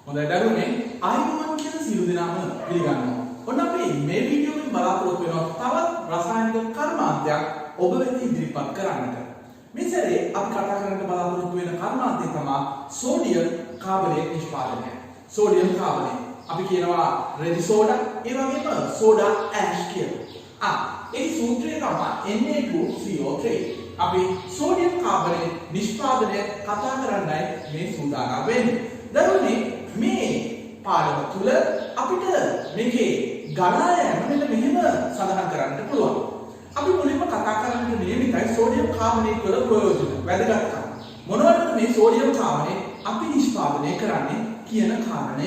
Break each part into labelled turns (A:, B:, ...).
A: හොඳයි දරුවනේ ආයුබෝවන් කියන සියලු දෙනාම පිළිගන්නවා. ඔන්න අපි මේ වීඩියෝ එකෙන් බලාපොරොත්තු වෙනවා තවත් රසායනික කර්මාන්තයක් ඔබ වෙත ඉදිරිපත් කරන්නට. මේ සැරේ අපි කතා කරන්න බලාපොරොත්තු වෙන කර්මාන්තය තමයි සෝඩියම් කාබනේට් නිෂ්පාදනය. සෝඩියම් කාබනේට් අපි කියනවා රෙදි සෝඩා ඒ වගේම සෝඩා ඇෂ් කියලා. ඒ සූත්‍රය තමයි Na2CO3. අපි සෝඩියම් කාබනේට් නිෂ්පාදනය කතා කරන්නයි මේ සූදානම් වෙන්නේ. දරුවනේ මේ පාඩම තුල අපිට මේකේ ගණා යෑම මෙන්න මෙහෙම සඳහන් කරන්න පුළුවන්. අපි මුලින්ම කතා කරන්න නියමිතයි සෝඩියම් කාබනේට් වල ප්‍රයෝජන වැදගත්කම. මොනවද මේ සෝඩියම් කාබනේට් අපි නිෂ්පාදනය කරන්නේ කියන කාරණය.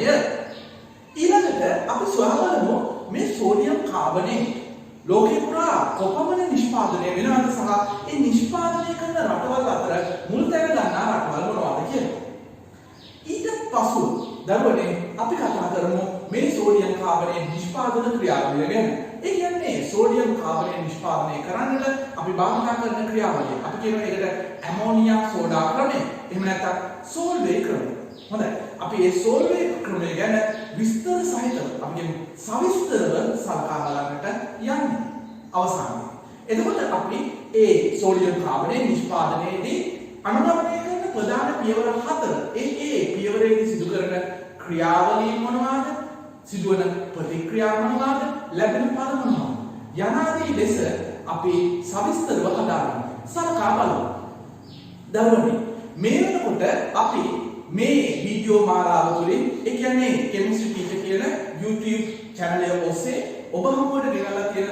A: ඊළඟට අපි සොයාගමු මේ සෝඩියම් කාබනේට් ලෝකේ පුරා කොපමණ නිෂ්පාදනය වෙනවද සහ ඒ නිෂ්පාදනය කරන රටවල් අතර මුල් තැන ගන්නා රටවල් මොනවද කියලා. ඊට පසු දරුවනේ අපි කතා කරමු මේ සෝඩියම් කාබනේට් නිෂ්පාදන ක්‍රියාවලිය ගැන. ඒ කියන්නේ සෝඩියම් කාබනේට් නිෂ්පාදනය කරන්නට අපි භාවිත කරන ක්‍රියාවලිය. අපි කියනවා ඒකට ඇමෝනියා සෝඩා ක්‍රමය. එහෙම නැත්නම් සෝල්වේ ක්‍රමය. හොඳයි. අපි මේ සෝල්වේ ක්‍රමය ගැන විස්තර සහිතව අපි කියමු සවිස්තරව සලකා බලන්නට යන්නේ අවසානයේ. එතකොට අපි ඒ සෝඩියම් කාබනේට් නිෂ්පාදනයේදී අනුගමනය කරන ප්‍රධාන පියවර 4 ඒ පියවරේදී සිදු කරන ක්‍රියාවලිය මොනවාද? සිදුවන ප්‍රතික්‍රියා මොනවාද? ලැබෙන පල මොනවාද? යනාදී ලෙස අපි සවිස්තරව හදාගන්න. සලකා බලමු. දරුවනේ මේ වෙනකොට අපි මේ වීඩියෝ මාලාව තුළින් ඒ කියන්නේ කෙමිස්ට්‍රි ටීචර් කියන YouTube channel එක ඔස්සේ ඔබ හමුවට ගෙනල්ලා තියෙන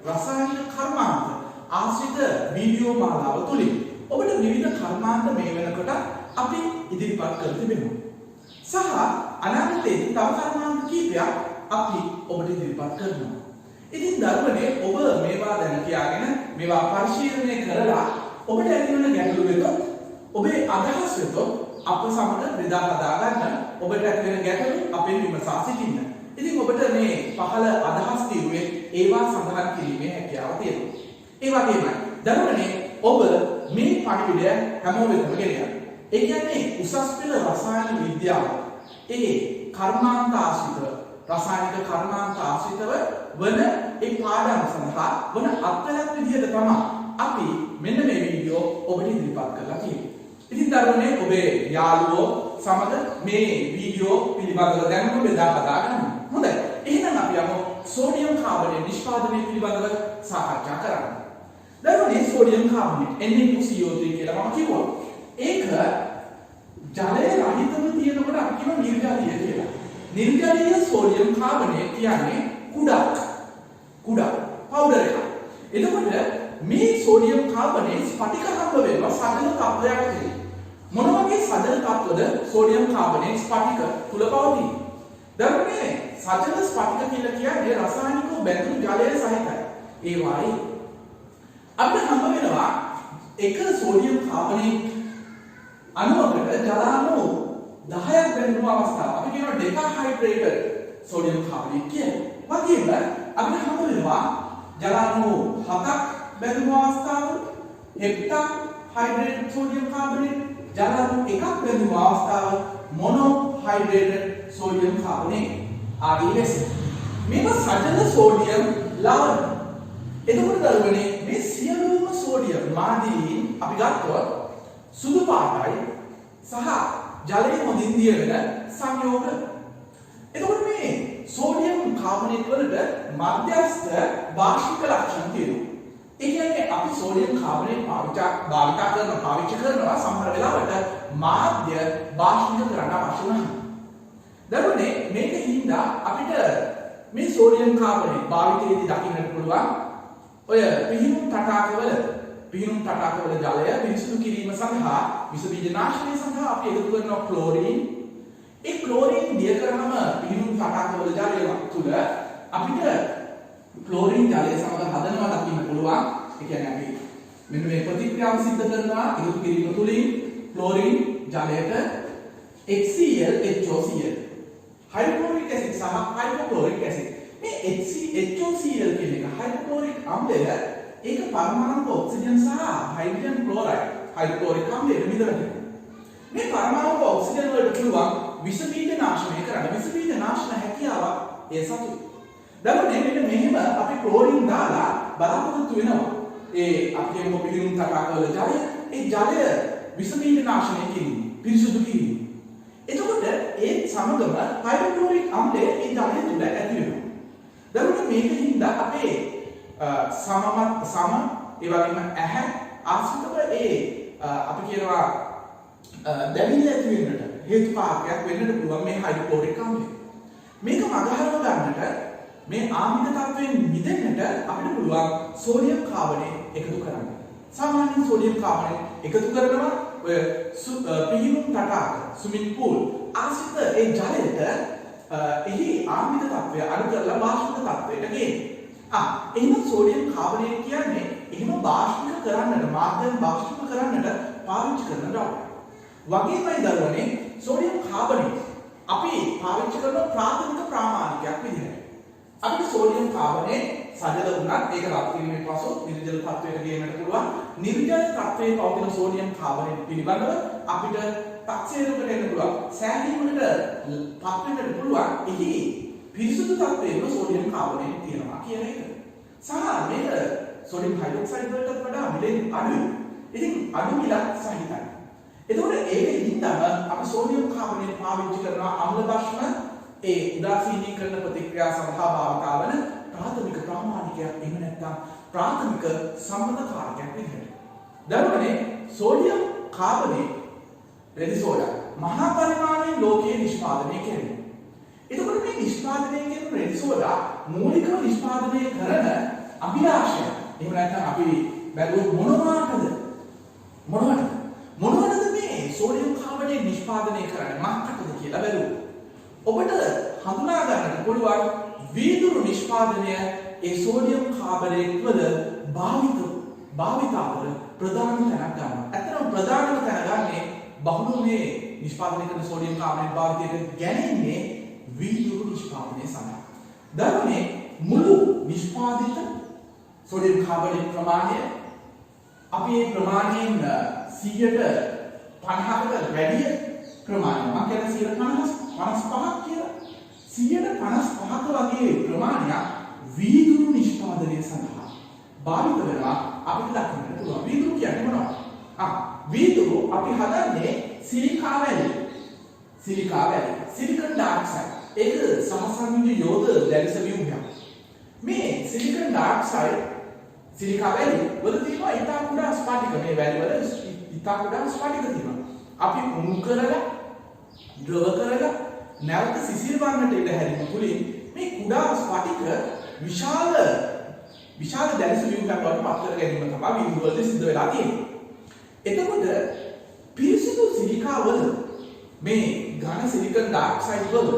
A: රසායනික කර්මාන්ත ආශ්‍රිත වීඩියෝ මාලාව තුළින් ඔබට විවිධ කර්මාන්ත මේ වෙනකොට අපි ඉදිරිපත් කර තිබෙනවා. සහ අනාගතයේදී තව කර්මාන්ත කීපයක් අපි ඔබට ඉදිරිපත් කරනවා. ඉතින් දරුවනේ ඔබ මේවා දැන කියාගෙන මේවා පරිශීලනය කරලා ඔබට ඇති වෙන ගැටලු වෙතොත් ඔබේ අදහස් වෙතොත් අප සමග බෙදා හදා ගන්න ඔබට ඇති වෙන ගැටලු අපෙන් විමසා සිටින්න. ඉතින් ඔබට මේ පහළ අදහස් తీරුවේ ඒවා සඳහන් කිරීමේ හැකියාව තියෙනවා. ඒ වගේමයි දරුවනේ ඔබ මේ පණිවිඩය හැමෝම වෙතම ගෙනියන්න. ඒ කියන්නේ උසස් පෙළ රසායන විද්‍යාව ඒ කර්මාන්ත ආශ්‍රිතව රසායනික කර්මාන්ත ආශ්‍රිතව වන ඒ පාඩම සඳහා වන අත්ලක් විදිහට තමයි අපි මෙන්න මේ වීඩියෝ ඔබට ඉදිරිපත් කරලා තියෙන්නේ. ඉතින් දරුවනේ ඔබේ යාළුවෝ සමග මේ වීඩියෝ පිළිබඳව දැනුම බෙදා හදා ගන්න. හොඳයි. එහෙනම් අපි යමු සෝඩියම් කාබනේට් නිෂ්පාදනය පිළිබඳව සාකච්ඡා කරන්න. දරුවනේ සෝඩියම් කාබනේට් Na2CO3 කියලා මම කිව්වා. ඒක ජලය රහිතව තියෙනකොට අපි කියනවා නිර්ජලීය කියලා. නිර්ජලීය සෝඩියම් කාබනේට් කියන්නේ කුඩා පවුඩර් එකක්. එතකොට මේ සෝඩියම් කාබනේට් ස්ෆටික හම්බ වෙනවා සජල තත්වයක් තියෙනවා. මොන වගේ සජල තත්වද සෝඩියම් කාබනේට් ස්ෆටික තුල පවතී? දරුවනේ සජල ස්ෆටික කියලා කියන්නේ රසායනිකව බැඳුණු ජලය සහිතයි. ඒ වයි අපිට හම්බ වෙනවා එක සෝඩියම් කාබනේට් අණුවකට ජලාණු 10ක් බැඳුණු අවස්ථාව. අපි කියනවා ඩෙකාහයිඩ්‍රේටඩ් සෝඩියම් කාබනේට් කියලා. වගේම අපිට හම්බ වෙනවා ජලාණු 7ක් බැඳුණු අවස්ථාව හෙප්ටා හයිඩ්‍රේටඩ් සෝඩියම් කාබනේට් ජලාණු 1ක් බැඳුණු අවස්ථාව මොනෝ හයිඩ්‍රේටඩ් සෝඩියම් කාබනේට් ආදී ලෙස මේක සජල සෝඩියම් ලවණ. එතකොට දරුවනේ මේ සියලුම සෝඩියම් මාදිලීන් අපි ගත්තොත් සුදු පාටයි සහ ජලයේ හොඳින් දියවෙන සංයෝග. එතකොට මේ සෝඩියම් කාබනේට් වලට මධ්‍යස්ථ වාර්ෂික ලක්ෂණ තියෙනවා. ඒ කියන්නේ අපි සෝඩියම් කාබනේට් පාවිච්චි කරනවා සමහර වෙලාවට මාධ්‍ය වාර්ෂික කරන්න අවශ්‍ය නැහැ. දරුවනේ මේක හින්දා අපිට මේ සෝඩියම් කාබනේට් භාවිතයේදී දකින්නට පුළුවන් ඔය පිහිනුම් තටාකවල ජලය පිරිසිදු කිරීම සඳහා විස බීජ නාශනය සඳහා අපි එකතු කරන ක්ලෝරින්. ඒ ක්ලෝරින් දිය කරනම පිහිනුම් තටාකවල ජලය තුල අපිට ක්ලෝරින් ජලය සමග හදනවා දකින්න පුළුවන්. ඒ කියන්නේ අපි මෙන්න මේ ප්‍රතික්‍රියාව සිද්ධ කරනවා එකතු කිරීම තුලින් ක්ලෝරින් ජලයට HCl HOCl හයිඩ්‍රොක්ලෝරික් ඇසිඩ් සහ හයිඩ්‍රොක්ලෝරික් ඇසිඩ්. මේ HCl කියන එක හයිඩ්‍රොක්ලෝරික් අම්ලය ඒක පරමාණු ඔක්සිජන් සහ හයිඩ්‍රජන් ක්ලෝරයිඩ් හයිඩ්‍රොක්ලෝරික් අම්ලයට මිදෙනවා. මේ පරමාණු ඔක්සිජන් වලට පුළුවන් විස බීජ නාශනය කරන්න විස බීජ නාශන හැකියාවක් ඒ සතුයි. දරුවනේ මෙන්න මෙහෙම අපි ක්ලෝරින් දාලා බලාපොරොත්තු වෙනවා. ඒ අපි කියමු පිළිනුම් තටාකවල ජලය ඒ ජලය විස බීජ නාශනය කිරීම පිරිසුදු කිරීම. එතකොට ඒ සමගම හයිඩ්‍රොක්ලෝරික් අම්ලය ඒ ජලය තුල ඇති වෙනවා. දරුවනේ මේකින්ද අපේ සම ඒ වගේම ඇහැ ආශ්‍රිතව ඒ අපි කියනවා දැවිල්ල ඇති වෙන්නට හේතුකාරකයක් වෙන්නට පුළුවන් මේ හයිඩ්‍රොක්ලෝරික් අම්ලය. මේක මගහරව ගන්නට මේ ආම්ලික තත්වයෙන් මිදෙන්නට අපිට පුළුවන් සෝඩියම් කාබනේට් එකතු කරන්න. සාමාන්‍යයෙන් සෝඩියම් කාබනේට් එකතු කරනවා ඔය පිහිනුම් තටාක ස්විමින් pool ආශ්‍රිත ඒ ජලයට එහි ආම්ලික තත්වය අඩු කරලා බාෂ්පික තත්වයට ගේන්න. එහෙනම් සෝඩියම් කාබනේට් කියන්නේ එහෙම බාෂ්පික කරන්නට මාධ්‍යයෙන් බාෂ්පික කරන්නට පාවිච්චි කරන ද්‍රව්‍යයක්. වගේමයි දරුවනේ සෝඩියම් කාබනේට් අපි පාවිච්චි කරන ප්‍රාථමික ප්‍රාමාණිකයක් විදිහට. අපිට සෝඩියම් කාබනේට් සජල වුණත් ඒක රත් වීමෙන් පසු නිර්ජල තත්වයට ගේන්නට පුළුවන්. නිර්ජල තත්වයේ පවතින සෝඩියම් කාබනේට් පිළිබඳව අපිට තක්සේරුකට එන්න පුළුවන්. සෑහීමකට පත් වෙන්නට පුළුවන්. එහි පිරිසුදු තත්වයේ සෝඩියම් කාබනේට් තියෙනවා කියන එක. සහ මේක සෝඩියම් හයිඩ්‍රොක්සයිඩ් වලට වඩා මිලෙන් අඩුයි. ඉතින් අඩු මිලක් සහිතයි. එතකොට ඒකෙන් තමයි අපි සෝඩියම් කාබනේට් පාවිච්චි කරන අම්ල භස්ම ඒ උදාසීනීකරණ ප්‍රතික්‍රියා සඳහා භාවිත වන ප්‍රාථමික ප්‍රාමාණිකයක් එහෙම නැත්නම් ප්‍රාථමික සම්මතකාරකයක් විදිහට. දරුවනේ සෝඩියම් කාබනේට් රෙදි සෝඩා මහා පරිමාණයෙන් ලෝකයේ නිෂ්පාදනය කෙරෙනවා. එතකොට මේ නිෂ්පාදනය කරන රෙදි සෝඩා මූලිකව නිෂ්පාදනය කරන අභිලාෂය එහෙම නැත්නම් අපි බැලුවොත් මොනවටද මේ සෝඩියම් කාබනේට් නිෂ්පාදනය කරන්නේ මක්කටද කියලා බැලුවොත් ඔබට හඳුනා ගන්නට පුළුවන් වීදුරු නිෂ්පාදනය ඒ සෝඩියම් කාබනේට් වල භාවිතාවල ප්‍රධාන තැනක් ගන්නවා. ඇත්තටම ප්‍රධානම තැන ගන්නේ බහුල මේ නිෂ්පාදනය කරන සෝඩියම් කාබනේට් භාවිතයට ගැනෙන්නේ වීදුරු නිෂ්පාදනය සඳහා. දරුවනේ මුළු නිෂ්පාදිත සෝඩියම් කාබනේට් ප්‍රමාණය අපි මේ ප්‍රමාණයෙන් 150කට වැඩි ප්‍රමාණය මම කියන්නේ 55ක් කියලා 155ක වගේ ප්‍රමාණයක් වීදුරු නිෂ්පාදනය සඳහා භාවිත වෙනවා අපිට දක්වන්න පුළුවන්. වීදුරු කියන්නේ මොනවද? වීදුරු අපි හදන්නේ සිලිකා වැලි. Silicon dioxide. ඒක සහසංයුජ යෝධ දැලිස ව්‍යුහයක්. මේ සිලිකන් ඩයොක්සයිඩ් සිලිකා වැලි වල තියෙනවා ඉතා කුඩා ස්ෆටික. මේ වැලි වල ඉතා කුඩා ස්ෆටික තියෙනවා. අපි උණු කරලා ද්‍රව කරලා නැවත සිසිල් වන්නට ඉඩ හැරීම තුළින් මේ කුඩා ස්ෆටික විශාල දැලිස ව්‍යුහයක් වලට පත් කර ගැනීම තමයි වීදුරු වලදී සිද්ධ වෙලා තියෙන්නේ. එතකොට පිරිසිදු සිලිකා වල මේ ඝන සිලිකන් ඩයොක්සයිඩ් වල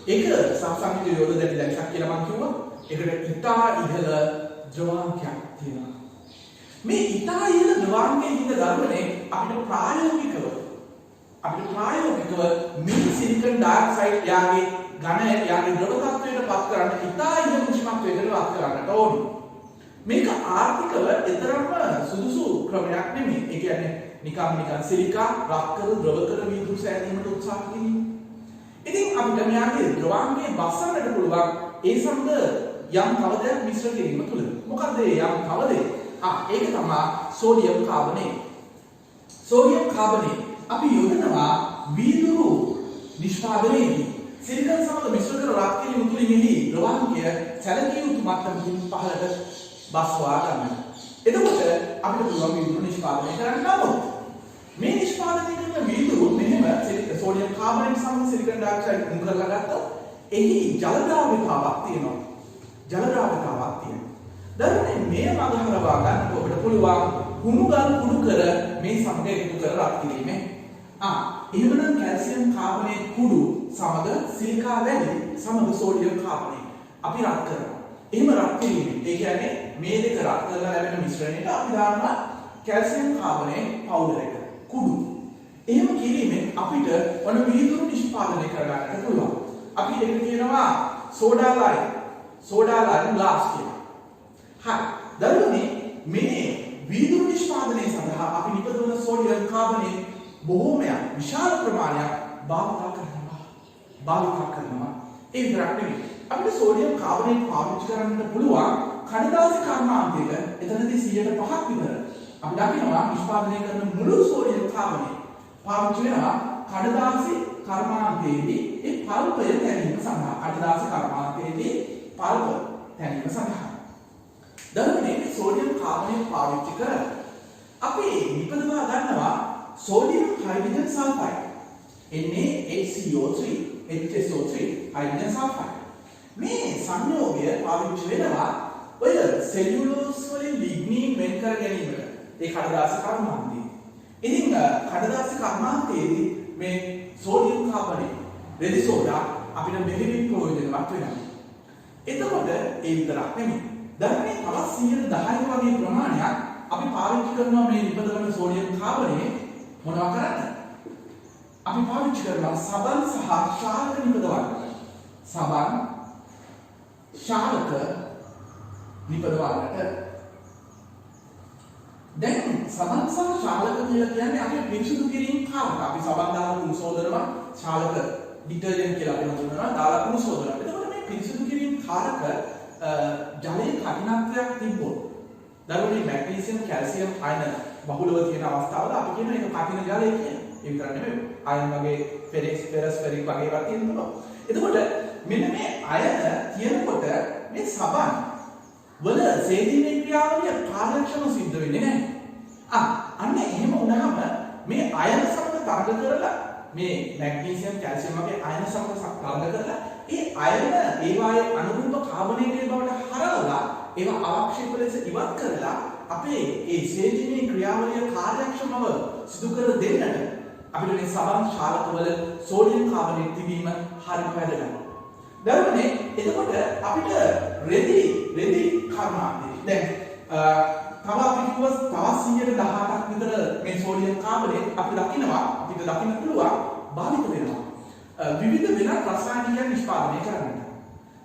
A: ඒක සහසංයුජ යෝධ දැලිසක් කියලා මම කිව්වා. ඒකට ඉතා ඉහළ ද්‍රවාංකයක් තියෙනවා. මේ ඉතා ඉහළ ද්‍රවාංකයේ හිඳ ගන්නනේ අපිට ප්‍රායෝගිකව මේ සිලිකන් ඩයොක්සයිඩ් යාගේ ද්‍රව තත්වයට පත් කරන්න ඉතා ඉහළ උෂ්ණත්වයකට පත් කරන්නට ඕනේ. මේක ආර්ථිකව එතරම්ම සුදුසු ක්‍රමයක් නෙමෙයි. ඒ කියන්නේ නිකන් සිලිකා රත් කර ද්‍රව කර වීදුරු සෑදීමට උත්සාහ කිරීම. ඉතින් අපිට මෙයාගේ ද්‍රවාංගයේ බස්සන්නට පුළුවන් ඒ සමග යම් කවදයක් මිශ්‍ර කිරීම තුළ. මොකද ඒ යම් කවදේ? ඒක තමයි සෝඩියම් කාබනේට්. සෝඩියම් කාබනේට් අපි යොදනවා වීදුරු නිෂ්පාදනයේදී සිලිකන් සමග මිශ්‍ර කර රත් කිරීම තුළින් එහි ද්‍රවාංගය සැලකිය යුතු මට්ටමකින් පහළට බස්වා ගන්න. එතකොට අපිට පුළුවන් වීදුරු නිෂ්පාදනය කරන්න. නමුත් මේ නිෂ්පාදනය කරන වීදුරු මෙහෙම සෝඩියම් කාබනේට් සමග සිලිකන් ඩයොක්සයිඩ් උණු කරලා ගත්තොත් එහි ජල ද්‍රාව්‍යතාවක් තියෙනවා. දරුවනේ මේ මගහරවා ගන්නට ඔබට පුළුවන් කුණු ගල් කුඩු කර මේ සමග එකතු කර රත් කිරීමෙන්. එහෙමනම් කැල්සියම් කාබනේට් කුඩු සමග සිලිකා වැලි සමග සෝඩියම් කාබනේට් අපි රත් කරනවා. එහෙම රත් කිරීමෙන් ඒ කියන්නේ මේ දෙක රත් කරලා ලැබෙන මිශ්‍රණයට අපි දානවා කැල්සියම් කාබනේට් පවුඩර් එක කුඩු. එහෙම කිරීමෙන් අපිට ඔන වීදුරු නිෂ්පාදනය කරගන්නට පුළුවන්. අපි ඒක කියනවා සෝඩා ලයිම් ග්ලාස් කියලා. හරි. දරුවනේ මේ වීදුරු නිෂ්පාදනය සඳහා අපි නිපදවන සෝඩියම් කාබනේට් බොහෝමයක් විශාල ප්‍රමාණයක් භාවිත කරනවා. භාවිත කරනවා. ඒ විතරක් නෙවෙයි. අපිට සෝඩියම් කාබනේට් පාවිච්චි කරන්න පුළුවන් කඩදාසි කර්මාන්තයක එතනදී 100%ක් විතර. අපි දකිනවා නිෂ්පාදනය කරන මුළු සෝඩියම් කාබනේට් පාවිච්චි වෙනවා කඩදාසි කර්මාන්තයේදී ඒ පල්පය තැනීම සඳහා. කඩදාසි කර්මාන්තයේදී පල්ප තැනීම සඳහා. දරුවනේ සෝඩියම් කාබනේට් පාවිච්චි කරලා අපි නිපදවා ගන්නවා sodium hydrogen sulfide NaHCO3 HSO3 hydrogen sulfide මේ සංයෝගය පාවිච්චි වෙනවා ඔය සෙලියුලෝස් වලින් ලිග්නින් වෙන් කර ගැනීමට ඒ කඩදාසි කර්මාන්තයේ. ඉතින් කඩදාසි කර්මාන්තයේදී මේ සෝඩියම් කාබනේට් රෙදි සෝඩා අපිට මෙහෙමින් ප්‍රයෝජනවත් වෙනවා. එතකොට ඒ විතරක් නෙමෙයි. දැන් මේ තවත් 110 වගේ ප්‍රමාණයක් අපි පාවිච්චි කරනවා මේ නිපදවන සෝඩියම් කාබනේට් මොනවා කරන්නද? අපි පාවිච්චි කරනවා සබන් සහ ශාලක නිපදවන්න. සබන් ශාලක නිපදවන්නට. දැන් සබන් සහ ශාලක කියලා කියන්නේ අපි පිරිසිදු කිරීම කාරක. අපි සබන් දාලා කුණු සෝදනවා ශාලක ඩිටර්ජන්ට් කියලා අපි හඳුන්වනවා දාලා කුණු සෝදනවා. එතකොට මේ පිරිසිදු කිරීම කාරක ජලයේ කඨිනත්වයක් තිබ්බොත් දරුවනේ මැග්නීසියම් කැල්සියම් අයන බහුලව තියෙන අවස්ථාවල අපි කියන එක කඨින ජලය කියන්නේ. ඒ විතර නෙමෙයි අයන් වගේ ෆෙරස් ෆෙරික් වගේ ඒවා තියෙනවා. එතකොට මෙන්න මේ අයන තියෙනකොට මේ සබන් වල සේදීමේ ක්‍රියාවලිය කාර්යක්ෂම සිද්ධ වෙන්නේ නැහැ. අන්න එහෙම වුණාම මේ අයන සමග තරඟ කරලා මේ මැග්නීසියම් කැල්සියම් වගේ අයන සමග තරඟ කරලා ඒ අයන ඒවායේ අනුරූප කාබනේට් බවට හරවලා ඒවා අවක්ෂේප ලෙස ඉවත් කරලා අපේ ඒ සේදීමේ ක්‍රියාවලිය කාර්යක්ෂමව සිදු කර දෙන්නට අපිට මේ සබන් ශාලකවල සෝඩියම් කාබනේට් තිබීම හරිම වැදගත්. දරුවනේ එතකොට අපිට රෙදි කර්මාන්තේ දැන් තව අපි කිව්ව තව 118ක් විතර මේ සෝඩියම් කාබනේට් අපිට දකින්න පුළුවන් භාවිත වෙනවා. විවිධ වෙනත් රසායනිකයන් නිෂ්පාදනය කරන්නට.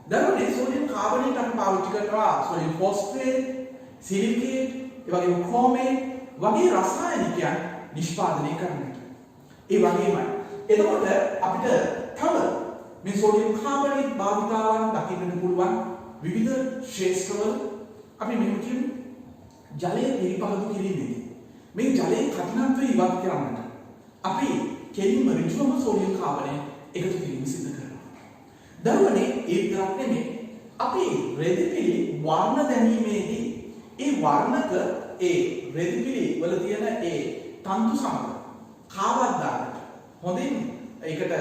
A: දරුවනේ සෝඩියම් කාබනේට් අපි පාවිච්චි කරනවා සෝඩියම් ෆොස්ෆේට්, සිලිකේට්, ඒ වගේම ක්‍රෝමේට් වගේ රසායනිකයන් නිෂ්පාදනය කරන්නට. ඒ වගේමයි. එතකොට අපිට තව මේ සෝඩියම් කාබනේට් භාවිතාවන් දකින්නට පුළුවන් විවිධ ශේෂ්ත්‍රවල අපි මෙහෙම කියමු. ජලය පිරිපහදු කිරීමේදී මේ ජලයේ කඨිනත්වය ඉවත් කරන්නට අපි කෙලින්ම ඍජුවම සෝඩියම් කාබනේට් එකතු කිරීම සිදු කරනවා. දරුවනේ ඒ විතරක් නෙමෙයි අපි රෙදිපිලි වර්ණ දැමීමේදී ඒ වර්ණක ඒ රෙදිපිලි වල තියෙන ඒ තන්තු සමග කාවත් දාන්නට හොඳින් ඒකට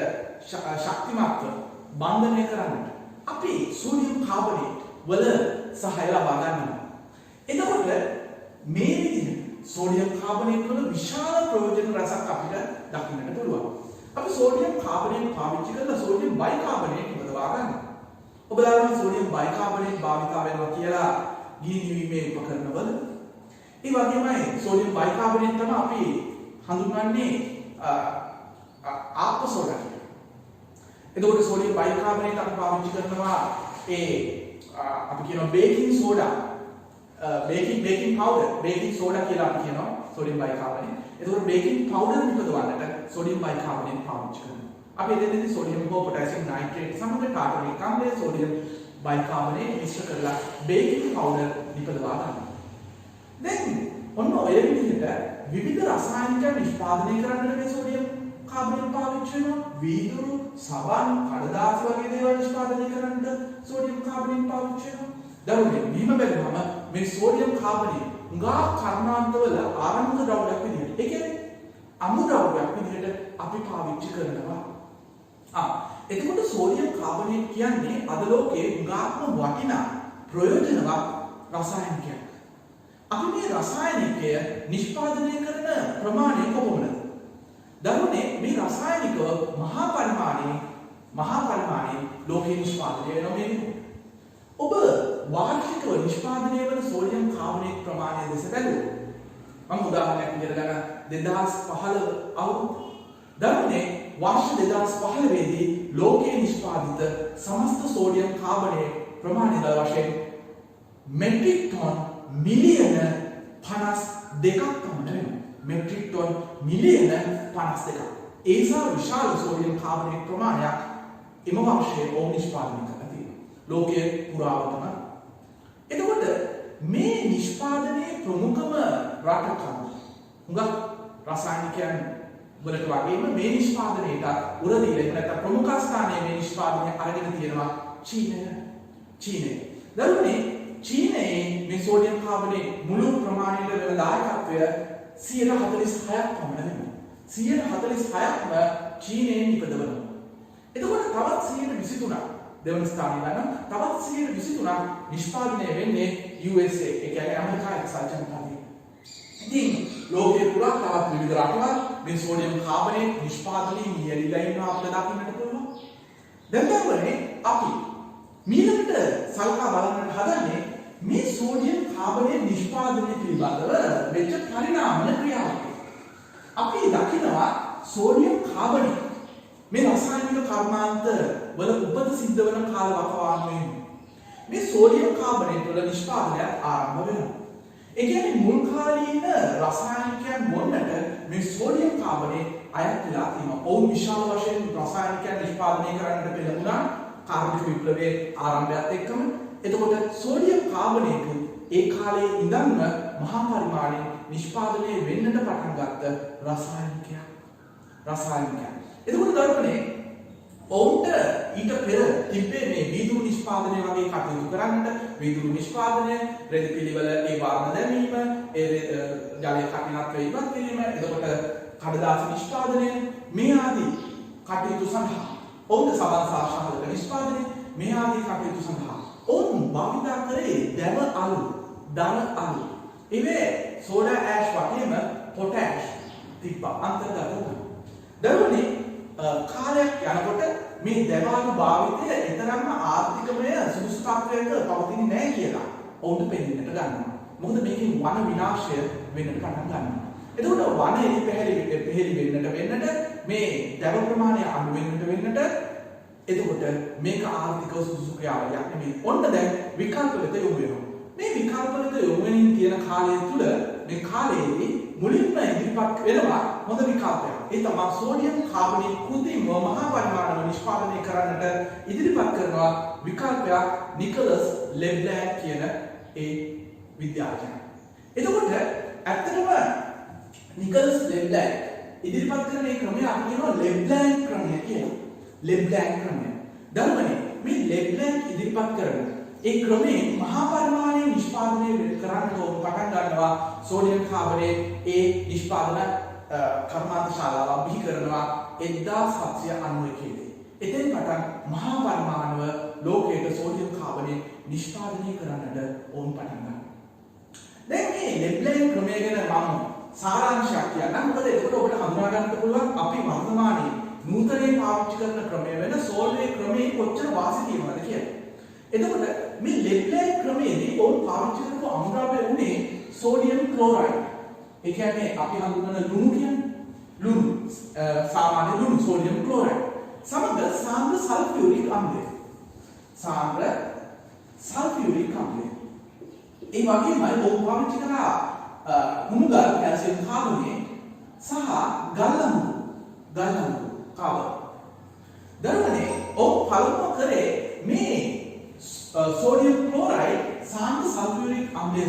A: ශක්තිමත්ව බන්ධනය කරන්නට අපි සෝඩියම් කාබනේට් වල සහාය ලබා ගන්නවා. එතකොට මේ විදිහට සෝඩියම් කාබනේට් වල විශාල ප්‍රයෝජන රසක් අපිට දකින්නට පුළුවන්. අපි සෝඩියම් කාබනේට් පාවිච්චි කරලා සෝඩියම් බයිකාබනේට් උපදවා ගන්නවා. ඔබලා සෝඩියම් බයිකාබනේට් භාවිත වෙනවා කියලා ගිනි නිවීමේ උපකරණවල. ඒ වගේමයි සෝඩියම් බයිකාබනේට් තමයි අපි හඳුන්වන්නේ ආප්ප සෝඩා කියලා. එතකොට සෝඩියම් බයිකාබනේට් අපි පාවිච්චි කරනවා අපි කියනවා බේකින් සෝඩා බේකින් සෝඩා කියලා අපි කියනවා සෝඩියම් බයිකාබනේට්. එතකොට බේකින් පවුඩර් නිපදවන්නට සෝඩියම් බයිකාබනේට් පාවිච්චි කරනවා. අපි එතනදී සෝඩියම් හෝ පොටෑසියම් නයිට්‍රේට් සමග ටාටරික් අම්ලය සෝඩියම් බයිකාබනේට් මිශ්‍ර කරලා බේකින් පවුඩර් නිපදවා ගන්නවා. දැන් ඔන්න ඔය විදිහට විවිධ රසායනික නිෂ්පාදනය කරන්නට මේ සෝඩියම් කාබනේට් පාවිච්චි වෙනවා. වීදුරු, සබන්, කඩදාසි වගේ දේවල් නිෂ්පාදනය කරන්නට සෝඩියම් කාබනේට් පාවිච්චි වෙනවා. දරුවනේ මෙහිම බැලුවම මේ සෝඩියම් කාබනේට් උගා කර්මාන්තවල ආරම්භක ද්‍රව්‍යයක් විදිහට ඒ කියන්නේ අමු ද්‍රව්‍යයක් විදිහට අපි පාවිච්චි කරනවා. එතකොට සෝඩියම් කාබනේට් කියන්නේ අද ලෝකයේ උගාත්ම වටිනා ප්‍රයෝජනවත් රසායනිකයක්. අපි මේ රසායනිකය නිෂ්පාදනය කරන ප්‍රමාණය කොපමණද? දරුවනේ මේ රසායනිකව මහා පරිමාණයේ ලෝකයේ නිෂ්පාදනය වෙනවා මේ විදිහට. ඔබ වාර්ෂිකව නිෂ්පාදනය වන සෝඩියම් කාබනේට් ප්‍රමාණය දෙස බැලුවොත් මම උදාහරණයක් විදිහට ගන්න 2015 අවුරුද්ද දරුවනේ වර්ෂ 2015 දී ලෝකයේ නිෂ්පාදිත සමස්ත සෝඩියම් කාබනේට් ප්‍රමාණය වශයෙන් මෙට්‍රික් ටන් මිලියන 52ක් පමණ වෙනවා. මෙට්‍රික් ටන් මිලියන 52ක්. ඒ නිසා විශාල සෝඩියම් කාබනේට් ප්‍රමාණයක් එම වර්ෂයේ ඔවුන් නිෂ්පාදනය කරලා තියෙනවා. ලෝකයේ පුරාවටම. එතකොට මේ නිෂ්පාදනයේ ප්‍රමුඛම රටකම හුඟක් රසායනිකයන් වලට වගේම මේ නිෂ්පාදනයට උර දීලා එහෙම නැත්නම් ප්‍රමුඛ ස්ථානයේ මේ නිෂ්පාදනය අරගෙන තියෙනවා චීනය. දරුවනේ චීනයේ මේ සෝඩියම් කාබනේට් මුළු ප්‍රමාණයට වෙන දායකත්වය 146ක් පමණ වෙනවා. 146ක්ම චීනයෙන් නිපදවනවා. එතකොට තවත් 123ක් දෙවන ස්ථානයේ ගන්න තවත් 123ක් නිෂ්පාදනය වෙන්නේ USA ඒ කියන්නේ ඇමරිකාවේ සාජන්තාවේ. ඉතින් ලෝකේ පුරා තවත් විවිධ රටවල් මේ සෝඩියම් කාබනේට් නිෂ්පාදනයේ නියැලීලා ඉන්නවා අපිට දකින්නට පුළුවන්. දැන් බලන්නේ අපි මීළඟට සලකා බලන්නට හදන්නේ මේ සෝඩියම් කාබනේට් නිෂ්පාදනය පිළිබඳව වෙච්ච පරිණාමන ක්‍රියාවලිය. අපි දකිනවා සෝඩියම් කාබනේට් මේ රසායනික කර්මාන්ත වල උපත සිද්ධ වන කාල වකවානුවෙන් මේ සෝඩියම් කාබනේට් වල නිෂ්පාදනය ආරම්භ වෙනවා. ඒ කියන්නේ මුල් කාලීන රසායනිකයන් මොන්නට මේ සෝඩියම් කාබනේට් අයත් වෙලා තියෙනවා. ඔවුන් විශාල වශයෙන් රසායනිකයන් නිෂ්පාදනය කරන්නට පෙළඹුණා කාර්මික විප්ලවයේ ආරම්භයත් එක්කම. එතකොට සෝඩියම් කාබනේට් ඒ කාලේ ඉඳන්ම මහා පරිමාණයෙන් නිෂ්පාදනය වෙන්නට පටන් ගත්ත රසායනිකයක්. එතකොට දරුවනේ ඔවුන්ට ඊට පෙර තිබ්බේ මේ වීදුරු නිෂ්පාදනය වගේ කටයුතු කරන්නට වීදුරු නිෂ්පාදනය, රෙදි පිළිවෙල ඒ වර්ණ දැමීම, ඒ ජලයේ කඨිනත්වය ඉවත් කිරීම, එතකොට කඩදාසි නිෂ්පාදනය මේ ආදී කටයුතු සඳහා ඔවුන්ට සබන් සාක්ෂාත්කාර නිෂ්පාදනය මේ ආදී කටයුතු සඳහා ඔවුන් භාවිත කරේ දැව අලු, දල අලු. ඉවේ සෝඩා ඇෂ් වගේම පොටෑෂ් තිබ්බා අන්තර්ගත වුණා. දරුවනේ කාලයක් යනකොට මේ දැවාලු භාවිතය එතරම්ම ආර්ථිකමය සුදුසු තත්ත්වයක පවතින්නේ නැහැ කියලා ඔවුන්ට පෙනෙන්නට ගන්නවා. මොකද මේකෙන් වන විනාශය වෙන්නට පටන් ගන්නවා. එතකොට වන එළිපැහැලි වෙන්නට මේ දැව ප්‍රමාණය අඩු වෙන්නට එතකොට මේක ආර්ථිකව සුදුසු ක්‍රියාවලියක් නෙමෙයි. ඔන්න දැන් විකල්පවලට යොමු වෙනවා. මේ විකල්පවලට යොමු වෙමින් තියෙන කාලය තුල මේ කාලයේදී මුලින්ම ඉදිරිපත් වෙනවා හොඳ විකල්පයක්. ඒ තමයි සෝඩියම් කාබනේට් කෘත්‍රිම මහා පරිමාණව නිෂ්පාදනය කරන්නට ඉදිරිපත් කරනවා විකල්පයක් නිකලස් ලෙබ්ලෑන්ඩ් කියන ඒ විද්‍යාඥයා. එතකොට ඇත්තටම නිකලස් ලෙබ්ලෑන්ඩ් ඉදිරිපත් කරන මේ ක්‍රමය අපි කියනවා ලෙබ්ලෑන්ඩ් ක්‍රමය කියලා. ලෙබ්ලෑන්ඩ් ක්‍රමය. දරුවනේ මේ ලෙබ්ලෑන්ඩ් ඉදිරිපත් කරන ඒ ක්‍රමයෙන් මහා පරිමාණයේ නිෂ්පාදනය කරන්න ඕන පටන් ගන්නවා සෝඩියම් කාබනේට් ඒ නිෂ්පාදන කර්මාන්ත ශාලාව බිහි කරනවා 1791 දී. එතෙන් පටන් මහා පරිමාණව ලෝකයට සෝඩියම් කාබනේට් නිෂ්පාදනය කරන්නට ඕන පටන් ගන්නවා. දැන් මේ ලෙබ්ලෑන්ඩ් ක්‍රමය ගැන මම සාරාංශයක් කියන්නම්. මොකද ඒකට ඔබට හඳුනා ගන්න පුළුවන් අපි වර්තමානයේ නූතනයෙන් පාවිච්චි කරන ක්‍රමය වෙන සෝල්වේ ක්‍රමයේ කොච්චර වාසි තියෙනවද කියලා. එතකොට මේ ලෙබ්ලෑන්ඩ් ක්‍රමයේදී ඔවුන් පාවිච්චි කරපු අමුද්‍රව්‍ය උනේ සෝඩියම් ක්ලෝරයිඩ්. ඒ කියන්නේ අපි හඳුන්වන ලුණු කියන්නේ ලුණු සාමාන්‍ය ලුණු සෝඩියම් ක්ලෝරයිඩ් සමග සාන්ද්‍ර සල්ෆියුරික් අම්ලය. ඒ වගේම ඔවුන් පාවිච්චි කරා මුමුගල් කැල්සියම් කාබනේට් සහ ගල් අමුතු කාබන්. දරුවනේ ඔවුන් පළමුව කරේ මේ සෝඩියම් ක්ලෝරයිඩ් සාන්ද්‍ර සල්ෆියුරික් අම්ලය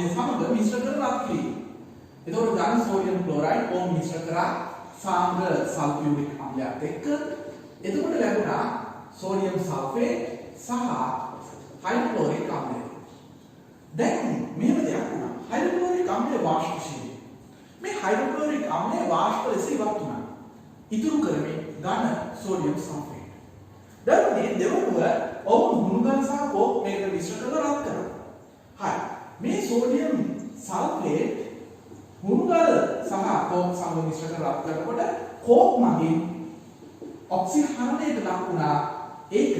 A: සමග මිශ්‍ර කරලා කිරීම. එතකොට ගන්න සෝඩියම් ක්ලෝරයිඩ් ඕම් මිශ්‍ර කරා සාන්ද්‍ර සල්ෆියුරික් අම්ලයත් එක්ක. එතකොට ලැබුණා සෝඩියම් සල්ෆේට් සහ හයිඩ්‍රොක්ලෝරික් අම්ලය. දැන් මෙහෙම දෙයක් වුණා. හයිඩ්‍රොක්ලෝරික් අම්ලය වාෂ්පශීලී. මේ හයිඩ්‍රොක්ලෝරික් අම්ලය වාෂ්ප ලෙස ඉවත් වුණා. ඉතුරු කරමින් ඝන සෝඩියම් සල්ෆේට්. දැන් මේ දෙවනුව ඔවුන් ගුණගන් සහ කෝක් මේකට මිශ්‍ර කරලා රත් කරනවා. හරි. මේ සෝඩියම් සල්ෆේට් ගුණගල් සහ කෝක් සමග මිශ්‍ර කරලා රත් කරනකොට කෝක් මගින් ඔක්සිහරණයට ලක් වුණා. ඒක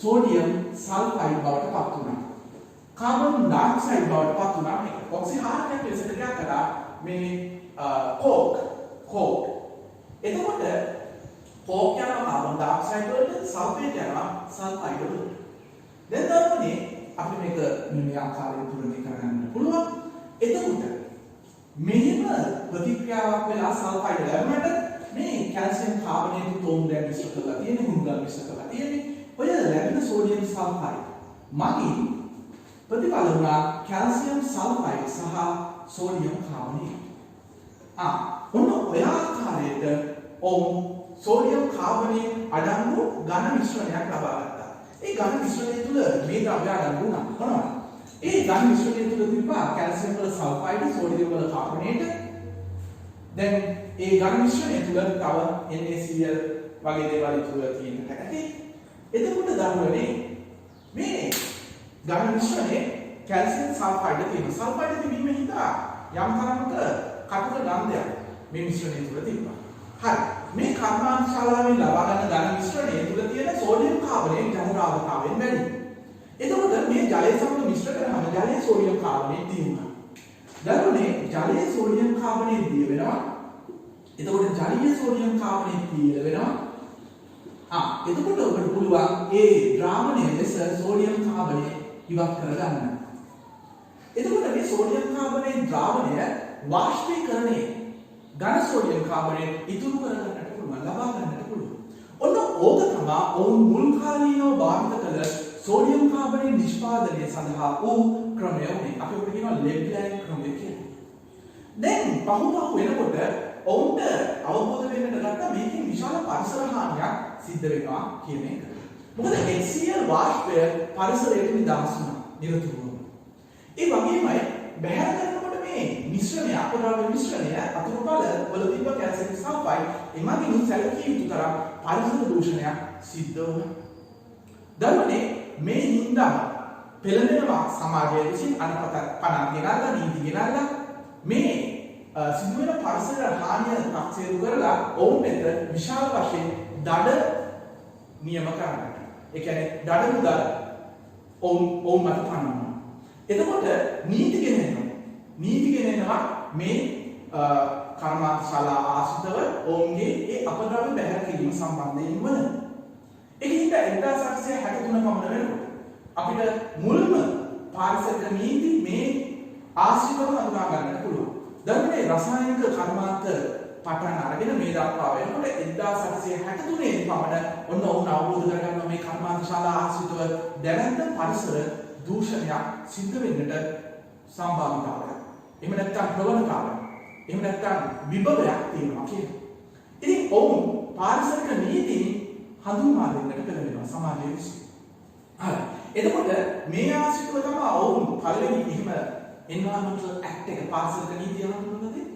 A: සෝඩියම් සල්ෆයිඩ් බවට පත් වුණා. කාබන් ඩයොක්සයිඩ් බවට පත් වුණා. මේක ඔක්සිහරණයට ලෙස ක්‍රියා කළා මේ කෝක්. එතකොට කෝක් යනවා කාබන් ඩයොක්සයිඩ් වලට, සල්ෆේට් යනවා සල්ෆයිඩ් වලට. දැන් තමයි අපි මේක මේ ආකාරයෙන් තුරණය කරගන්න පුළුවන්. එතකොට මෙහෙම ප්‍රතික්‍රියාවක් වෙලා සල්ෆයිඩ් ලැබුණට මේ කැල්සියම් කාබනේට් තෝම් දැන් මිශ්‍ර කරලා තියෙන්නේ හුඟක් මිශ්‍ර කරලා තියෙන්නේ. ඔය ලැබෙන සෝඩියම් සල්ෆයිඩ් මගින් ප්‍රතිඵල වුණා කැල්සියම් සල්ෆයිඩ් සහ සෝඩියම් කාබනේට්. ඔන්න ඔය ආකාරයට සෝඩියම් කාබනේට් අඩංගු ඝන මිශ්‍රණයක් ලබා ගත්තා. ඒ ඝන මිශ්‍රණය තුළ මේ ද්‍රව්‍ය අඩංගු වුණා. මොනවද? ඒ ඝන මිශ්‍රණය තුළ තිබ්බා කැල්සියම් වල සල්ෆයිඩ්, සෝඩියම් වල කාබනේට්. දැන් ඒ ඝන මිශ්‍රණය තුළ තව NaCl වගේ දේවල් තුළ තියෙන හැටි. එතකොට දරුවනේ මේ ඝන මිශ්‍රණයේ කැල්සියම් සල්ෆයිඩ් තියෙනවා. සල්ෆයිඩ් තිබීම හින්දා යම් තරමක කටුක ගන්ධයක් මේ මිශ්‍රණය තුළ තිබ්බා. හරි. මේ කර්මාන්ත ශාලාවෙන් ලබා ගන්න ඝන මිශ්‍රණය තුළ තියෙන සෝඩියම් කාබනේට් ජනරාවතාවෙන් වැඩි. එතකොට මේ ජලය සමග මිශ්‍ර කරාම ජලයේ සෝඩියම් කාබනේට් දියුණා. දරුවනේ ජලයේ සෝඩියම් කාබනේට් දිය වෙනවා. එතකොට ජලීය සෝඩියම් කාබනේට් දිය වෙනවා. එතකොට ඔබට පුළුවන් ඒ ද්‍රාවණය ලෙස සෝඩියම් කාබනේට් ඉවත් කරගන්න. එතකොට මේ සෝඩියම් කාබනේට් ද්‍රාවණය වාෂ්පීකරණයේ ඝන සෝඩියම් කාබනේට් ඉතුරු කරගන්නට පුළුවන්, ලබා ගන්නට පුළුවන්. ඔන්න ඕක තමයි ඔවුන් මුල් කාලීනව භාවිත කළ සෝඩියම් කාබනේට් නිෂ්පාදනය සඳහා වූ ක්‍රමය උනේ. අපි ඔබට කියනවා ලෙබ්ලෑන්ඩ් ක්‍රමය කියලා. දැන් පහු වෙනකොට ඔවුන්ට අවබෝධ වෙන්නට ගත්තා මේකෙන් විශාල පරිසර හානියක් සිද්ධ වෙනවා කියන එක. මොකද HCl වාෂ්පය පරිසරයට නිදහස් වුණා නිරතුරුවම. ඒ වගේමයි බැහැර කරනකොට මේ මිශ්‍රණය අපද්‍රව්‍ය මිශ්‍රණය අතුරුඵල වල තිබ්බ කැල්සියම් සල්ෆයිඩ් එමගින් සැලකිය යුතු තරම් පරිසර දූෂණයක් සිද්ධ වුණා. දරුවනේ මේ හින්දා පෙළඹෙනවා සමාජයේ විසින් අනුපත පනක් ගෙනල්ලා නීති ගෙනල්ලා මේ සිදුවෙන පරිසර හානිය තක්සේරු කරලා ඔවුන් වෙත විශාල වශයෙන් දඩ නියම කරන්නට. ඒ කියන්නේ දඩ මුදල් ඔවුන් මත පනවනවා. එතකොට නීති ගෙනෙනවා මේ කර්මාන්ත ශාලා ආශ්‍රිතව ඔවුන්ගේ ඒ අපද්‍රව්‍ය බැහැර කිරීම සම්බන්ධයෙන් වන. ඒකින්ද 1863 පමණ වෙනකොට අපිට මුල්ම පාරිසරික නීති මේ ආශ්‍රිතව හඳුනා ගන්නට පුළුවන්. දරුවනේ රසායනික කර්මාන්ත පටන් අරගෙන මේ දක්වා වෙනකොට 1863 දී පමණ ඔන්න ඔවුන් අවබෝධ කරගන්නවා මේ කර්මාන්ත ශාලා ආශ්‍රිතව දැවැන්ත පරිසර දූෂණයක් සිද්ධ වෙන්නට සම්භාවිතාවයක්. එහෙම නැත්නම් ප්‍රවණතාවයක්. එහෙම නැත්නම් විභවයක් තියෙනවා කියලා. ඉතින් ඔවුන් පාරිසරික නීති හඳුන්වා දෙන්නට පෙළඹෙනවා සමාජයේ විසින්. හරි. එතකොට මේ ආශ්‍රිතව තමයි ඔවුන් පළවෙනි එහෙම environmental act එක පාරිසරික නීතිය හඳුන්වලා දෙන්නේ.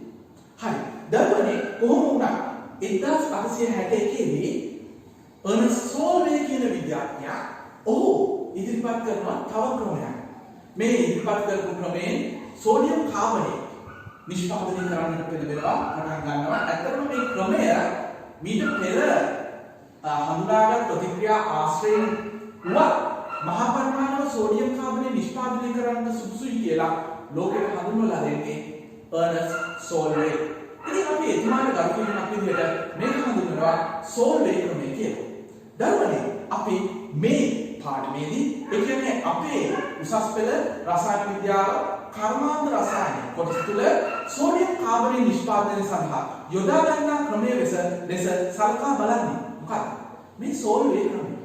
A: හරි. දරුවනේ කොහොම වුණත් 1861 දී අර්නස්ට් සෝල්වේ කියන විද්‍යාඥයා ඔහු ඉදිරිපත් කරනවා තව ක්‍රමයක්. මේ ඉදිරිපත් කරපු ක්‍රමයෙන් සෝඩියම් කාබනේට් නිෂ්පාදනය කරන්නට පෙළඹෙනවා පටන් ගන්නවා. ඇත්තටම මේ ක්‍රමය මීට පෙර හඳුනාගත් ප්‍රතික්‍රියා ආශ්‍රයෙන් වුවත් මහා පරිමාණව සෝඩියම් කාබනේට් නිෂ්පාදනය කරන්න සුදුසුයි කියලා ලෝකෙට හඳුන්වලා දෙන්නේ අර්නස්ට් සෝල්වේ. ඉතින් අපි එතුමාට ගරු කිරීමක් විදිහට මේක හඳුන්වනවා සෝල්වේ ක්‍රමය කියලා. දරුවනේ අපි මේ පාඩමේදී ඒ කියන්නේ අපේ උසස් පෙළ රසායන විද්‍යාව කර්මාන්ත රසායන කොටස තුළ සෝඩියම් කාබනේට් නිෂ්පාදනය සඳහා යොදා ගන්නා ක්‍රමයේ ලෙස සලකා බලන්නේ මොකක්ද? මේ සෝල්වේ ක්‍රමය.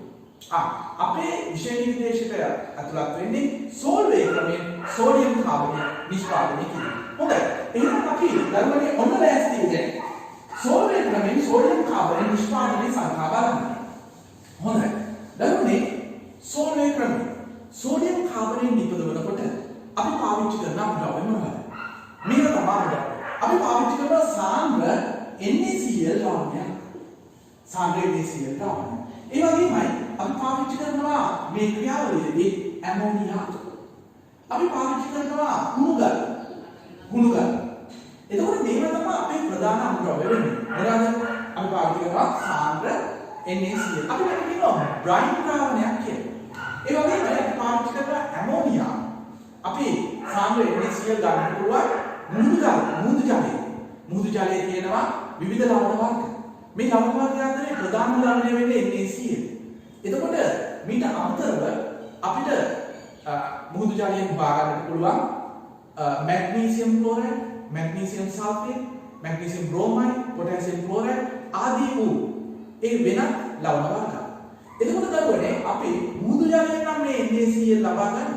A: අපේ විෂය නිර්දේශක ඇතුළත් වෙන්නේ සෝල්වේ ක්‍රමයෙන් සෝඩියම් කාබනේට් නිෂ්පාදනය කිරීම. හොඳයි. එහෙනම් අපි දරුවනේ ඔන්න ලෑස්ති වෙන්නේ සෝල්වේ ක්‍රමයෙන් සෝඩියම් කාබනේට් නිෂ්පාදනය සලකා බලන්න. හොඳයි. දරුවනේ සෝල්වේ ක්‍රමය සෝඩියම් කාබනේට් නිපදවනකොට අපි පාවිච්චි කරන ද්‍රව්‍ය මොනවද? මේක තමයි අපි පාවිච්චි කරන සාන්ද්‍ර NaCl ද්‍රව්‍යය. සාන්ද්‍ර NaCl ද්‍රව්‍යය. ඒ වගේමයි අපි පාවිච්චි කරනවා මේ ක්‍රියාවලියේදී ඇමෝනියා. අපි පාවිච්චි කරනවා හුණුගල්. එතකොට මේවා තමයි අපේ ප්‍රධාන අමුද්‍රව්‍ය වෙන්නේ. මොනවාද? අපි පාවිච්චි කරනවා සාන්ද්‍ර NaCl. අපි මේක කියනවා බ්‍රයින් ද්‍රවණයක් කියලා. ඒ වගේම අපි පාවිච්චි කරනවා ඇමෝනියා. අපි සාන්ද්‍ර NaCl ගන්න පුළුවන් මුහුදු ජලයේ තියෙනවා විවිධ ලවණ වර්ග. මේ ලවණ වර්ග අතරේ ප්‍රධාන ලවණය වෙන්නේ NaCl. එතකොට මීට අමතරව අපිට මුහුදු ජලයෙන් හොයා ගන්නට පුළුවන් magnesium chloride, magnesium sulphate, magnesium bromide, potassium chloride, ආදී වූ ඒ වෙනත් ලවණ වර්ග. එතකොට දරුවනේ අපි මුහුදු ජලයෙන් නම් මේ NaCl ලබා ගන්න.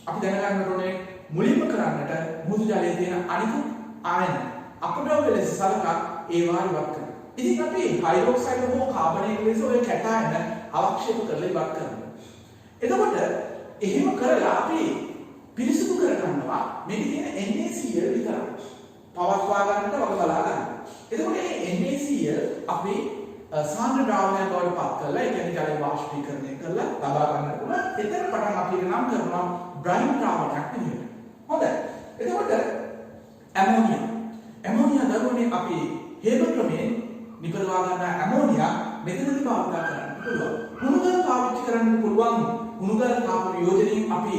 A: අපි දැනගන්න ඕනේ මුලින්ම කරන්නට මුහුදු ජලයේ තියෙන අනිකුත් ආයන අපද්‍රව්‍ය ලෙස සලකා ඒවා ඉවත් කරනවා. ඉතින් අපි හයිඩ්‍රොක්සයිඩ් හෝ කාබනේට ලෙස ඔය කැටායන අවක්ෂේප කරලා ඉවත් කරනවා. එතකොට එහෙම කරලා අපි පිරිසිදු කර ගන්නවා මේකේ තියෙන NaCl විතරයි. පවත්වා ගන්නට වග බලා ගන්න. එතකොට මේ NaCl අපි සාන්ද්‍ර ද්‍රාවණයක් බවට පත් කරලා ඒ කියන්නේ ජලය වාෂ්පීකරණය කරලා ලබා ගන්න පුළුවන්. එතන පටන් අපි ඒක නම් කරනවා බ්‍රයින් ද්‍රාවණයක් විදිහට. හොඳයි. එතකොට ඇමෝනියා දරුවනේ අපි හේබර් ක්‍රමයෙන් නිපදවා ගන්න ඇමෝනියා මෙතනදී භාවිත කරන්න පුළුවන්. හුණුගල් පාවිච්චි කරන්න පුළුවන්. හුණුගල් කාබන් යෝජනයෙන් අපි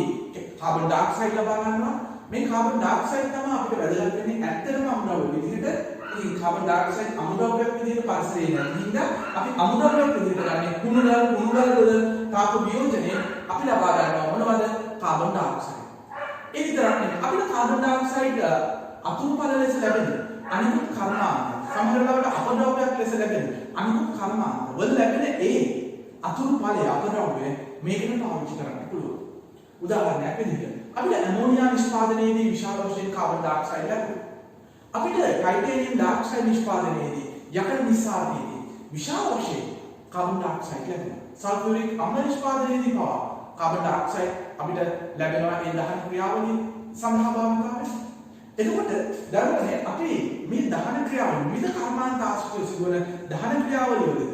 A: කාබන් ඩයොක්සයිඩ් ලබා ගන්නවා. මේ කාබන් ඩයොක්සයිඩ් තමයි අපිට වැදගත් වෙන්නේ ඇත්තටම අමුද්‍රව්‍ය විදිහට. ඉතින් කාබන් ඩයොක්සයිඩ් අමුද්‍රව්‍යයක් විදිහට පරිසරයේ නැති හින්දා අපි අමුද්‍රව්‍යයක් විදිහට ගන්නේ හුණුගල් වල තාප වියෝජනයේ අපි ලබා ගන්නවා මොනවද? Carbon dioxide. ඒ විතරක් නෙමෙයි අපිට කාබන් ඩයොක්සයිඩ් අතුරුඵල ලෙස ලැබෙන අනිකුත් කර්මාන්ත සමහර වෙලාවට අපද්‍රව්‍යයක් ලෙස ලැබෙන අනිකුත් කර්මාන්ත වල ලැබෙන ඒ අතුරුඵලය අපද්‍රව්‍ය මේකට පාවිච්චි කරන්න පුළුවන්. උදාහරණයක් විදිහට අපිට ඇමෝනියා නිෂ්පාදනයේදී විශාල වශයෙන් කාබන් ඩයොක්සයිඩ් ලැබෙනවා. අපිට ටයිටේනියම් ඩයොක්සයිඩ් නිෂ්පාදනයේදී යකඩ නිස්සාරණයේදී විශාල වශයෙන් කාබන් ඩයොක්සයිඩ් ලැබෙනවා. සල්ෆියුරික් අම්ල නිෂ්පාදනයේදී පවා කාබන් ඩයොක්සයිඩ් අපිට ලැබෙනවා ඒ දහන ක්‍රියාවලිය සඳහා භාවිත වෙනවා. එතකොට දරුවනේ අපි මේ දහන ක්‍රියාවලිය විවිධ කර්මාන්ත ආශ්‍රිතව සිදුවන දහන ක්‍රියාවලියවලදී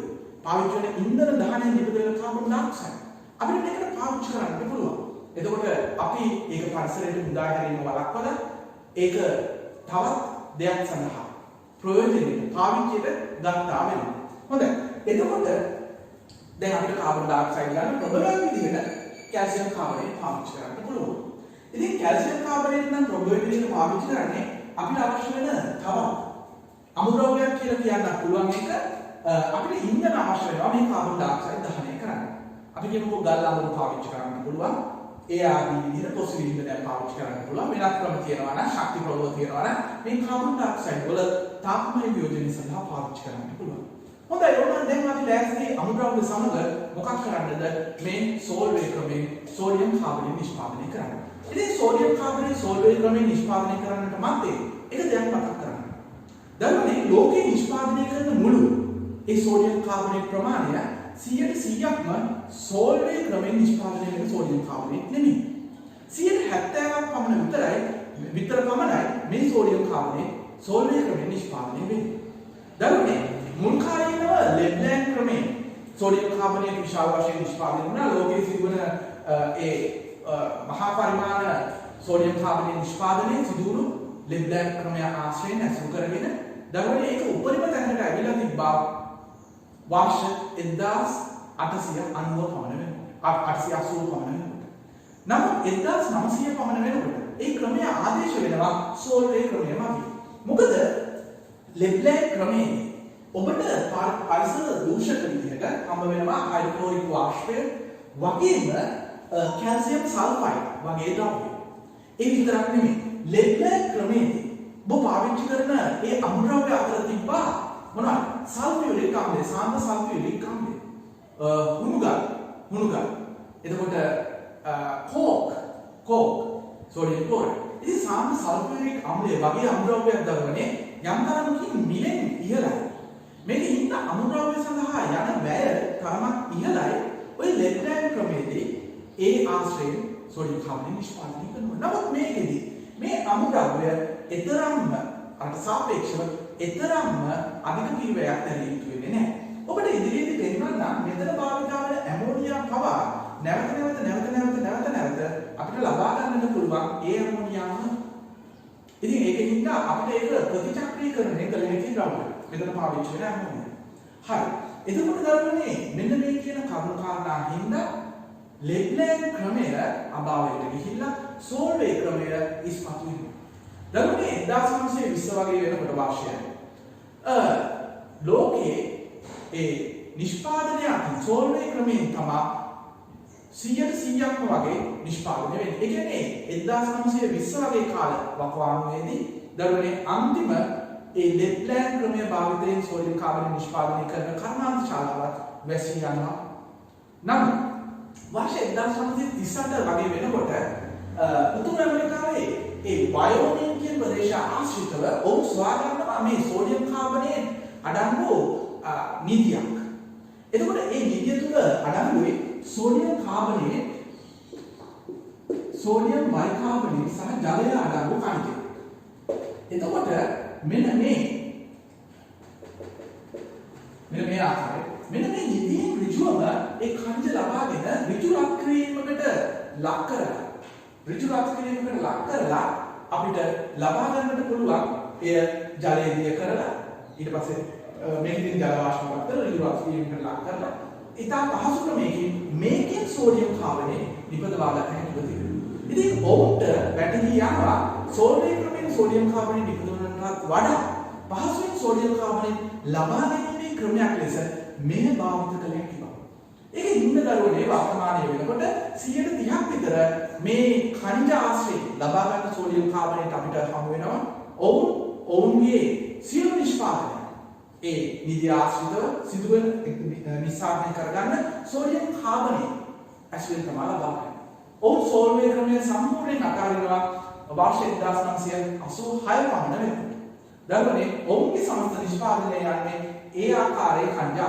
A: පාවිච්චි වන ඉන්ධන දහනයෙන් නිපදවන කාබන් ඩයොක්සයිඩ් අපිට මේකට පාවිච්චි කරන්න පුළුවන්. එතකොට අපි ඒක පරිසරයට මුදා හැරීම වළක්වලා ඒක තවත් දෙයක් සඳහා ප්‍රයෝජනෙට පාවිච්චියට ගන්නවා වෙනවා. හොඳයි. එතකොට දැන් අපිට කාබන් ඩයොක්සයිඩ් ගන්න ප්‍රබලම විදිහට කැල්සියම් කාබනේට් පාවිච්චි කරන්න පුළුවන්. ඉතින් කැල්සියම් කාබනේට් නම් ප්‍රබලම විදිහට පාවිච්චි කරන්නේ අපිට අවශ්‍ය වෙන තවත් අමුද්‍රව්‍යයක් කියලා කියන්න පුළුවන් එක අපිට ඉන්ධන අවශ්‍ය වෙනවා මේ කාබන් ඩයොක්සයිඩ් දහනය කරන්න. අපි කියමුකෝ ගල් අමුද්‍රව්‍ය පාවිච්චි කරන්න පුළුවන්. ඒ ආදී විදිහට පොසිල් ඉන්ධනයක් පාවිච්චි කරන්න පුළුවන්. වෙනත් ක්‍රම තියෙනවා නම් ශක්ති ප්‍රබල තියෙනවා නම් මේ කාබන් ඩයොක්සයිඩ් වල තාපමාන වියෝජනය සඳහා පාවිච්චි කරන්න පුළුවන්. හොඳයි ඕනනම් දැන් අපි ලෑස්ති අමුද්‍රව්‍ය සමග මොකක් කරන්නද මේ සෝල්වේ ක්‍රමයෙන් සෝඩියම් කාබනේට් නිෂ්පාදනය කරන්න. ඉතින් සෝඩියම් කාබනේට් සෝල්වේ ක්‍රමයෙන් නිෂ්පාදනය කරන්නට මත්තේ එක දෙයක් මතක් කරගන්න. දරුවනේ ලෝකේ නිෂ්පාදනය කරන මුළු ඒ සෝඩියම් කාබනේට් ප්‍රමාණය 100%ක්ම සෝල්වේ ක්‍රමයෙන් නිෂ්පාදනය කරන සෝඩියම් කාබනේට් නෙමෙයි. 70%ක් පමණ පමණයි මේ සෝඩියම් කාබනේට් සෝල්වේ ක්‍රමයෙන් නිෂ්පාදනය වෙන්නේ. දරුවනේ මුල් කාලේ ඉන්නව ලෙබ්ලෑන්ඩ් ක්‍රමයෙන් සෝඩියම් කාබනේට් විශාල වශයෙන් නිෂ්පාදනය වුණා. ලෝකයේ සිදුවන ඒ මහා පරිමාණ සෝඩියම් කාබනේට් නිෂ්පාදනයේ සිදුවුණු ලෙබ්ලෑන්ඩ් ක්‍රමය ආශ්‍රයෙන් ඇසුරු කරගෙන දරුවනේ ඒක උපරිම තැනකට ඇවිල්ලා තිබ්බා. වර්ෂ 1890 පමණ වෙනවා. 880 පමණ වෙනවා. නමුත් 1900 පමණ වෙනකොට ඒ ක්‍රමය ආදේශ වෙනවා සෝල්වේ ක්‍රමය වගේ. මොකද ලෙබ්ලෑන්ඩ් ක්‍රමයේ ඔබට පරිසර දූෂක විදිහට හම්බ වෙනවා හයිඩ්‍රොක්ලෝරික් වාෂ්පය වගේම කැල්සියම් සල්ෆයිඩ් වගේ ද්‍රව්‍ය. ඒ විතරක් නෙමෙයි ලෙබ්ලෑන්ඩ් ක්‍රමයේදී ඔබ පාවිච්චි කරන ඒ අමුද්‍රව්‍ය අතර තිබ්බා මොනවද? සල්ෆියුරික් අම්ලය, සාන්ද්‍ර සල්ෆියුරික් අම්ලය. හුණුගල්. එතකොට කෝක්, සෝඩියම් ක්ලෝරයිඩ්. ඉතින් සාන්ද්‍ර සල්ෆියුරික් අම්ලය වගේ අමුද්‍රව්‍යයක් දරවන්නේ යම් තරමකින් මිලෙන් ඉහළයි. මේක ඉන්න අමුද්‍රව්‍ය සඳහා යන වැය තරමක් ඉහළයි. ඔය ලෙබ්ලෑන්ඩ් ක්‍රමයේදී ඒ ආශ්‍රයෙන් සෝඩියම් කාබනේට් නිෂ්පාදනය කරනවා. නමුත් මේකෙදි මේ අමුද්‍රව්‍ය එතරම්ම අර සාපේක්ෂව එතරම්ම අධික පිරිවැයක් දැරිය යුතු වෙන්නේ නැහැ. ඔබට ඉදිරියේදී පෙන්වන්න මෙතන භාවිත වන ඇමෝනියා පවා නැවත අපිට ලබා ගන්නට පුළුවන් ඒ ඇමෝනියාම. ඉතින් ඒකෙන් අපිට ඒක ප්‍රතිචක්‍රීකරණය කළ හැකි ද්‍රව්‍ය. මෙතන පාවිච්චි වෙන ඇමෝනියා. හරි. එතකොට දරුවනේ මෙන්න මේ කියන කරුණු කාරණා හින්දා ලෙබ්ලෑන්ඩ් ක්‍රමය අභාවයට ගිහිල්ලා සෝල්වේ ක්‍රමය ඉස්මතු වෙනවා. දරුවනේ 1920 වගේ වෙනකොට වාර්ෂය ලෝකයේ ඒ නිෂ්පාදනය සෝල්වේ ක්‍රමයෙන් තමයි 100%ක්ම වගේ නිෂ්පාදනය වෙන්නේ. ඒ කියන්නේ 1920 වගේ කාල වකවානුවේදී දරුවනේ අන්තිම ඒ ලෙට්ලෑන්ඩ් ක්‍රමය භාවිතයෙන් සෝඩියම් කාබනේට් නිෂ්පාදනය කරන කර්මාන්ත ශාලාවක් වැසී යනවා. නමුත් වර්ෂ 1938 වගේ වෙනකොට උතුරු ඇමරිකාවේ ඒ වයෝමින් කියන ප්‍රදේශ ආශ්‍රිතව ඔවුන් සොයා ගන්නවා මේ සෝඩියම් කාබනේට් අඩංගු නිදියක්. එතකොට මේ නිදිය තුල අඩංගුයි සෝඩියම් කාබනේට්, සෝඩියම් බයිකාබනේට් සහ ජලය අඩංගු කණික. එතකොට මෙන්න මේ ආකාරය මෙන්න මේ නිදියෙන් ඍජුවම ඒ කණිජ ලබාගෙන ඍජු රත් කිරීමකට ලක් කරලා අපිට ලබා ගන්නට පුළුවන් එය ජලය දිය කරලා ඊට පස්සේ මේකෙන් ජල වාෂ්පයක් කරලා ඍජු රත් කිරීමකට ලක් කරලා ඉතා පහසු ක්‍රමයකින් මේකෙන් සෝඩියම් කාබනේට් නිපදවා ගන්න හැකියාව තිබෙනවා. ඉතින් ඔවුන්ට වැටහි යනවා සෝඩියම් ක්‍රමයෙන් සෝඩියම් කාබනේට් නිපදවන්නට වඩා පහසුවෙන් සෝඩියම් කාබනේට් ලබා ගැනීමේ ක්‍රමයක් ලෙස මෙය භාවිත කළ හැකි බව. ඒකේ ඉන්න දරුවනේ වර්තමානයේ වෙනකොට 130ක් විතර මේ ඛනිජ ආශ්‍රයෙන් ලබා ගන්න සෝඩියම් කාබනේට් අපිට හමු වෙනවා. ඔවුන්ගේ සියලු නිෂ්පාදනය ඒ නිදි ආශ්‍රිතව සිදුවෙන නිස්සාරණය කරගන්න සෝඩියම් කාබනේට් ඇස්වෙන් තමයි ලබා ගන්න. ඔවුන් සෝල්වේ ක්‍රමය සම්පූර්ණයෙන් අතාරිනවා වර්ෂ 1986 පමණ වෙනකොට. දරුවනේ ඔවුන්ගේ සමස්ත නිෂ්පාදනය යන්නේ ඒ ආකාරයේ ඛනිජ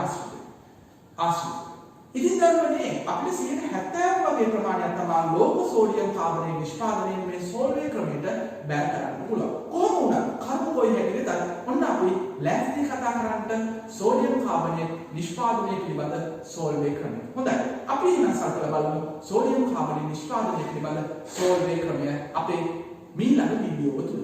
A: ආශ්‍රිත. ඉතින් දරුවනේ අපිට 70% වගේ ප්‍රමාණයක් තමයි ලෝක සෝඩියම් කාබනේට් නිෂ්පාදනයේ මේ සෝල්වේ ක්‍රමයට බැර කරන්න පුළුවන්. කොහොම වුණත් කර්ම කොයි හැටියට ඔන්න අපි ලෑස්ති කතා කරන්න සෝඩියම් කාබනේට් නිෂ්පාදනය පිළිබඳ සෝල්වේ ක්‍රමය. හොඳයි. අපි එහෙනම් සල්කලා බලමු සෝඩියම් කාබනේට් නිෂ්පාදනය පිළිබඳ සෝල්වේ ක්‍රමය අපේ මීළඟ වීඩියෝව තුල.